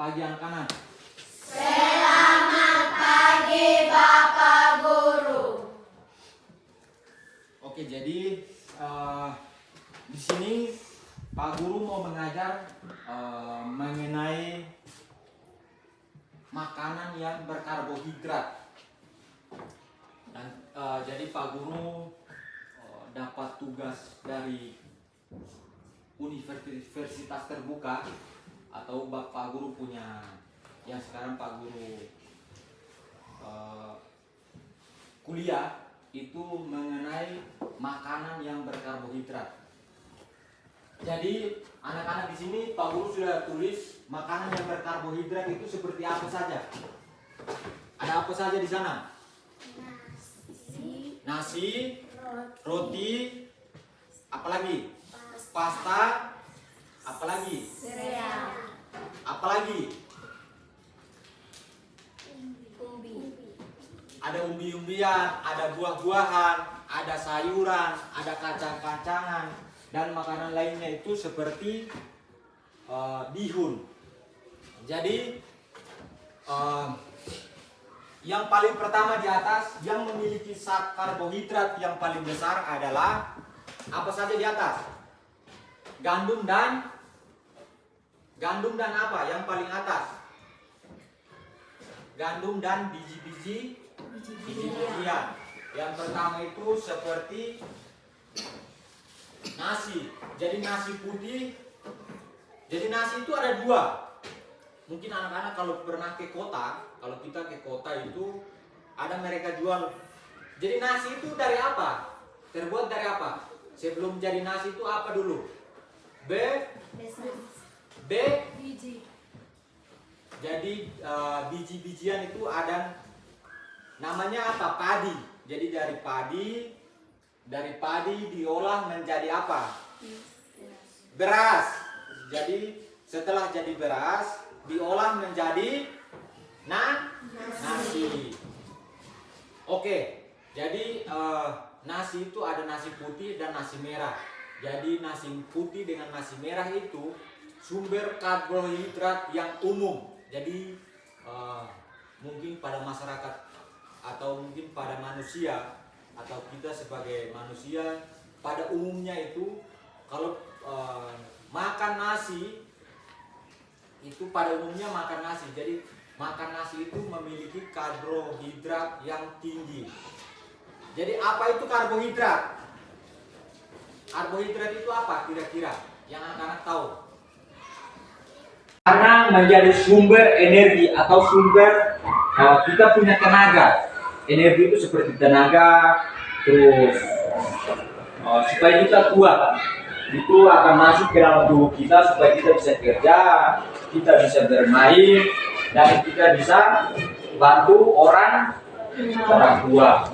pagi anak-anak. Selamat pagi Bapak Guru. Oke, jadi di sini Pak Guru mau mengajar mengenai makanan yang berkarbohidrat. Dan jadi Pak Guru dapat tugas dari universitas terbuka, atau Pak Guru punya yang sekarang Pak Guru kuliah itu mengenai makanan yang berkarbohidrat. Jadi anak-anak di sini Pak Guru sudah tulis makanan yang berkarbohidrat itu seperti apa saja. Ada apa saja di sana? Nasi, roti, apalagi? Pasta, apalagi? Sereal. Apalagi? Umbi. Ada umbi-umbian, ada buah-buahan, ada sayuran, ada kacang-kacangan, dan makanan lainnya itu seperti bihun. Jadi yang paling pertama di atas yang memiliki zat karbohidrat yang paling besar adalah apa saja di atas? Gandum dan apa yang paling atas? Gandum dan biji-bijian. Yang pertama itu seperti nasi. Jadi nasi putih. Jadi nasi itu ada dua. Mungkin anak-anak kalau pernah ke kota, kalau kita ke kota itu ada mereka jual. Jadi nasi itu dari apa? Terbuat dari apa? Sebelum jadi nasi itu apa dulu? Biji. Jadi biji-bijian itu ada namanya apa? Padi. Jadi dari padi diolah menjadi apa? Beras. Jadi setelah jadi beras diolah menjadi nasi. Oke. Jadi nasi itu ada nasi putih dan nasi merah. Jadi nasi putih dengan nasi merah itu sumber karbohidrat yang umum. Jadi mungkin pada masyarakat atau mungkin pada manusia atau kita sebagai manusia pada umumnya itu kalau makan nasi itu pada umumnya makan nasi. Jadi makan nasi itu memiliki karbohidrat yang tinggi. Jadi apa itu karbohidrat? Karbohidrat itu apa kira-kira yang anak-anak tahu? Karena menjadi sumber energi atau sumber kita punya tenaga. Energi itu seperti tenaga, terus supaya kita kuat, itu akan masuk ke dalam tubuh kita supaya kita bisa kerja, kita bisa bermain, dan kita bisa bantu orang tua.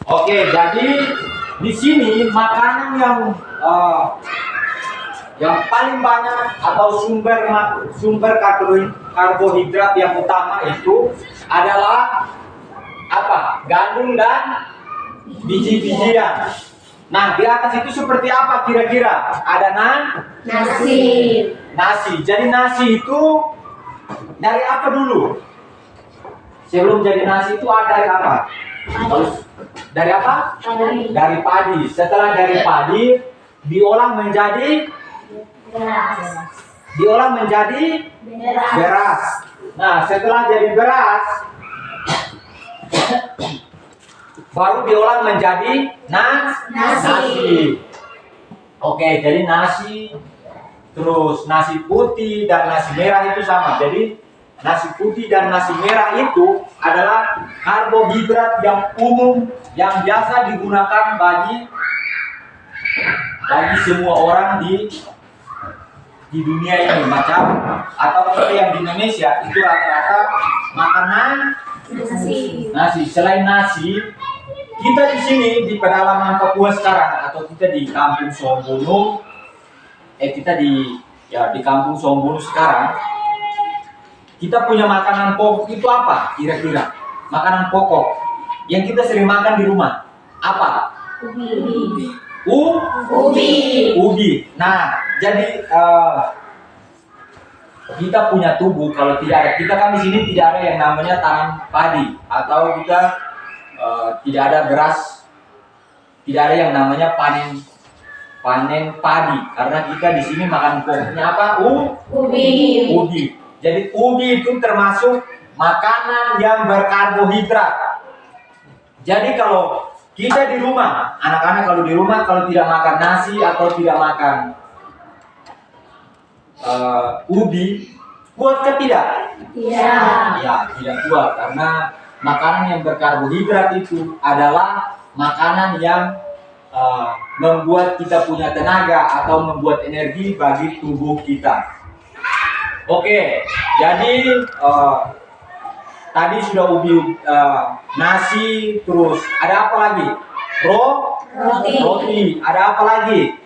Oke, jadi di sini makanan yang paling banyak atau sumber karbohidrat yang utama itu adalah apa? Gandum dan biji-bijian. Nah, di atas itu seperti apa kira-kira? Ada Nasi. Jadi nasi itu dari apa dulu? Sebelum jadi nasi itu ada dari apa? Dari apa? Dari padi. Setelah dari padi diolah menjadi beras. Nah, setelah jadi beras baru diolah menjadi nasi. Oke, jadi nasi, terus nasi putih dan nasi merah itu sama. Jadi nasi putih dan nasi merah itu adalah karbohidrat yang umum yang biasa digunakan bagi semua orang di dunia ini, macam atau kita yang di Indonesia itu rata-rata makanan nasi. Selain nasi, kita di sini di pedalaman Papua sekarang atau kita di kampung Sombunu, di kampung Sombunu sekarang, kita punya makanan pokok itu apa kira-kira? Makanan pokok yang kita sering makan di rumah apa? Ubi. Nah, jadi kita punya tubuh, kalau tidak ada, kita kan di sini tidak ada yang namanya tanam padi, atau kita tidak ada beras, tidak ada yang namanya panen padi, karena kita di sini makan pokoknya apa? Ubi. Ubi. Jadi ubi itu termasuk makanan yang berkarbohidrat. Jadi kalau kita di rumah, anak-anak kalau di rumah kalau tidak makan nasi atau tidak makan ubi, kuat ke tidak? Tidak. Ya, tidak kuat, karena makanan yang berkarbohidrat itu adalah makanan yang membuat kita punya tenaga atau membuat energi bagi tubuh kita. Oke, jadi tadi sudah ubi, nasi, terus ada apa lagi? Roti. Ada apa lagi?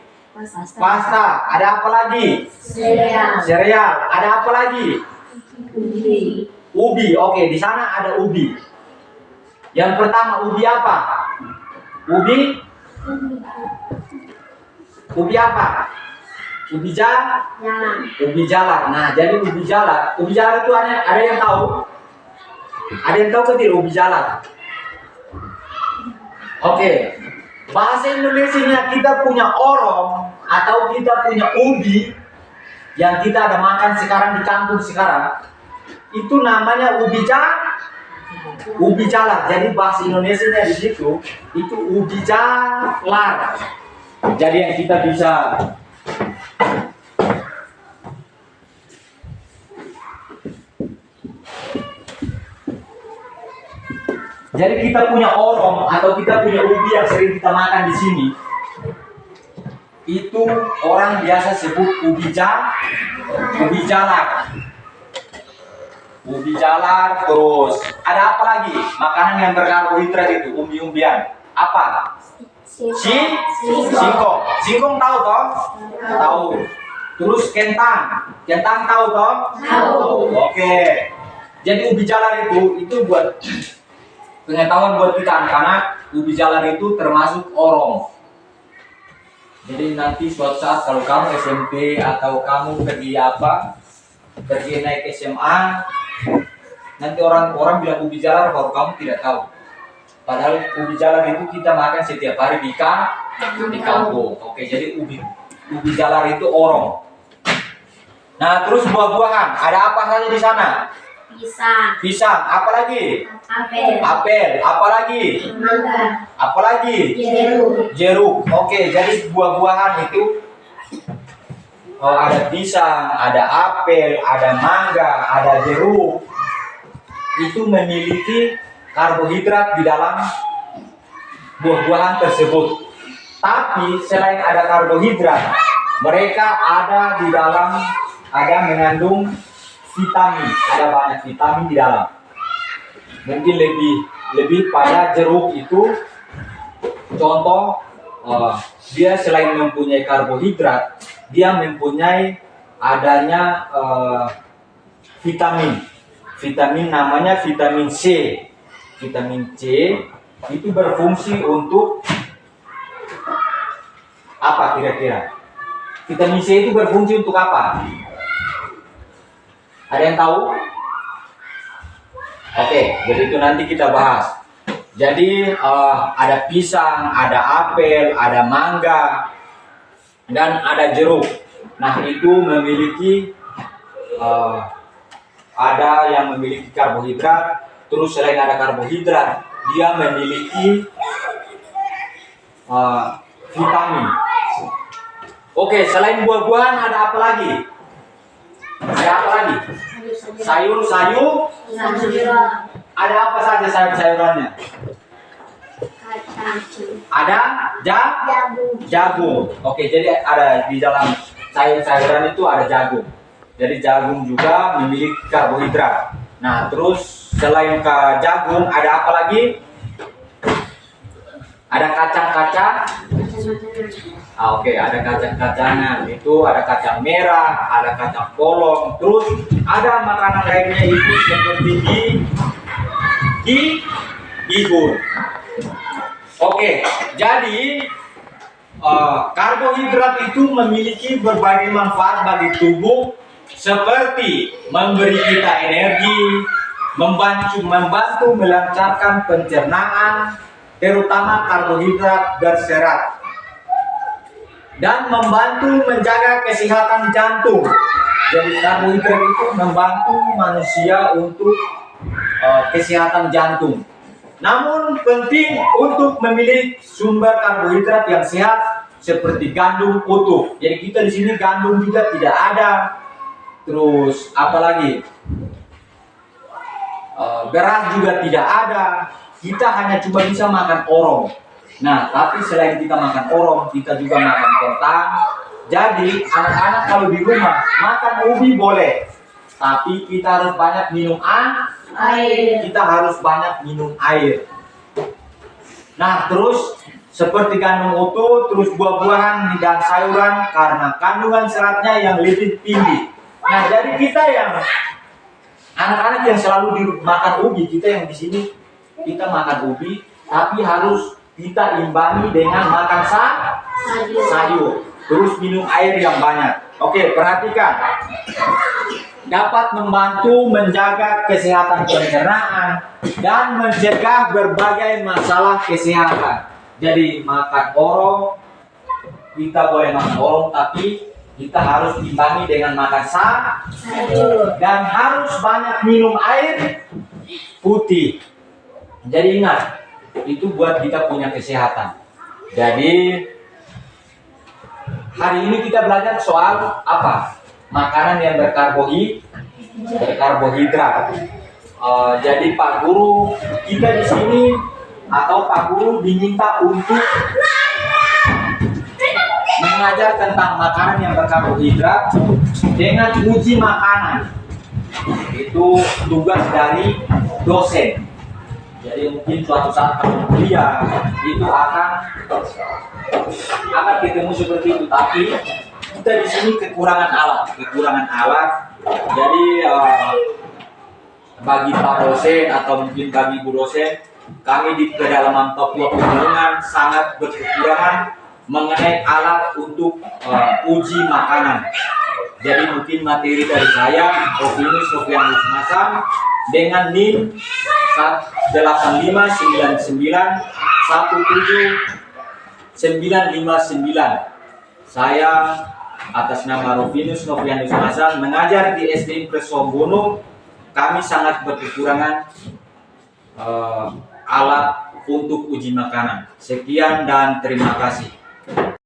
Pasta. Ada apa lagi? Sereal. Ada apa lagi? Ubi. Oke, di sana ada ubi. Yang pertama ubi apa? Ubi apa? Ubi jalar. Nah, jadi ubi jalar itu ada yang tahu? Ada yang tahu ke tidak ubi jalar? Oke. Bahasa Indonesianya kita punya orong atau kita punya ubi yang kita ada makan sekarang di kampung sekarang, itu namanya ubi jalar. Jadi bahasa Indonesianya di situ itu ubi jalar. Jadi yang kita bisa Jadi kita punya orong atau kita punya ubi yang sering kita makan di sini. Itu orang biasa sebut ubi jalar. Ubi jalar, terus ada apa lagi? Makanan yang berkarbohidrat itu, umbi-umbian. Apa? Singkong. Singkong tahu toh? Tahu. Terus kentang tahu toh? Tahu. Oke. Jadi ubi jalar itu buat pengetahuan buat kita anak-anak, ubi jalar itu termasuk orong. Jadi nanti suatu saat kalau kamu SMP atau kamu pergi naik SMA, nanti orang bilang ubi jalar baru kamu tidak tahu. Padahal ubi jalar itu kita makan setiap hari di kampung. Oke, jadi ubi jalar itu orong. Nah, terus buah-buahan, ada apa saja di sana? Pisang, apa lagi? Apel, apa lagi? Mangga. Apa lagi? Jeruk. Oke, jadi buah-buahan itu ada pisang, ada apel, ada mangga, ada jeruk. Itu memiliki karbohidrat di dalam buah-buahan tersebut. Tapi selain ada karbohidrat, mereka mengandung vitamin, ada banyak vitamin di dalam. Mungkin lebih pada jeruk itu, contoh dia selain mempunyai karbohidrat, dia mempunyai adanya vitamin namanya vitamin C. Vitamin C itu berfungsi untuk apa kira-kira? Vitamin C itu berfungsi untuk apa? Ada yang tahu? Oke, jadi itu nanti kita bahas. Jadi ada pisang, ada apel, ada mangga, dan ada jeruk. Nah, itu memiliki ada yang memiliki karbohidrat. Terus selain ada karbohidrat, dia memiliki vitamin. Oke, selain buah-buahan ada apa lagi? Ada apa lagi? Sayur-sayur. Ada apa saja sayur-sayurannya? Ada jagung. Oke, jadi ada di dalam sayur-sayuran itu ada jagung. Jadi jagung juga memiliki karbohidrat. Nah, terus selain ke jagung ada apa lagi? Ada kacang-kacang. Oke, ada kacang-kacangan. Itu ada kacang merah, ada kacang polong. Terus ada makanan lainnya itu seperti bihun. Oke, jadi karbohidrat itu memiliki berbagai manfaat bagi tubuh seperti memberi kita energi, membantu melancarkan pencernaan, terutama karbohidrat berserat, dan membantu menjaga kesehatan jantung. Jadi karbohidrat itu membantu manusia untuk kesehatan jantung. Namun penting untuk memilih sumber karbohidrat yang sehat seperti gandum utuh. Jadi kita di sini gandum juga tidak ada. Terus apalagi beras juga tidak ada. Kita hanya cuma bisa makan orong. Nah, tapi selain kita makan orong, kita juga makan kentang. Jadi anak-anak kalau di rumah makan ubi boleh, tapi kita harus banyak minum air. Kita harus banyak minum air. Nah, terus seperti gandum utuh, terus buah-buahan dan sayuran karena kandungan seratnya yang lebih tinggi. Nah, jadi kita yang anak-anak yang selalu makan ubi, kita yang di sini kita makan ubi, tapi harus kita imbangi dengan makan sayur. Terus minum air yang banyak. Oke, perhatikan. Dapat membantu menjaga kesehatan pencernaan dan mencegah berbagai masalah kesehatan. Jadi makan orong, kita boleh makan orong, tapi kita harus imbangi dengan makan sayur dan harus banyak minum air putih. Jadi ingat, itu buat kita punya kesehatan. Jadi hari ini kita belajar soal apa? Makanan yang berkarbohidrat. Jadi Pak Guru kita di sini atau Pak Guru diminta untuk mengajar tentang makanan yang berkarbohidrat dengan uji makanan. Itu tugas dari dosen. Jadi mungkin suatu saat kamu kuliah itu akan ketemu seperti itu, tapi kita di sini kekurangan alat. Jadi bagi Pak dosen atau mungkin bagi Bu dosen, kami di pedalaman Papua Pegunungan sangat berkekurangan mengenai alat untuk uji makanan. Jadi mungkin materi dari saya, Rofinus Nofrianus Masam, dengan NIM 185991799. Saya atas nama Rofinus Nofrianus Masam mengajar di SD Presombono. Kami sangat berkekurangan alat untuk uji makanan. Sekian dan terima kasih.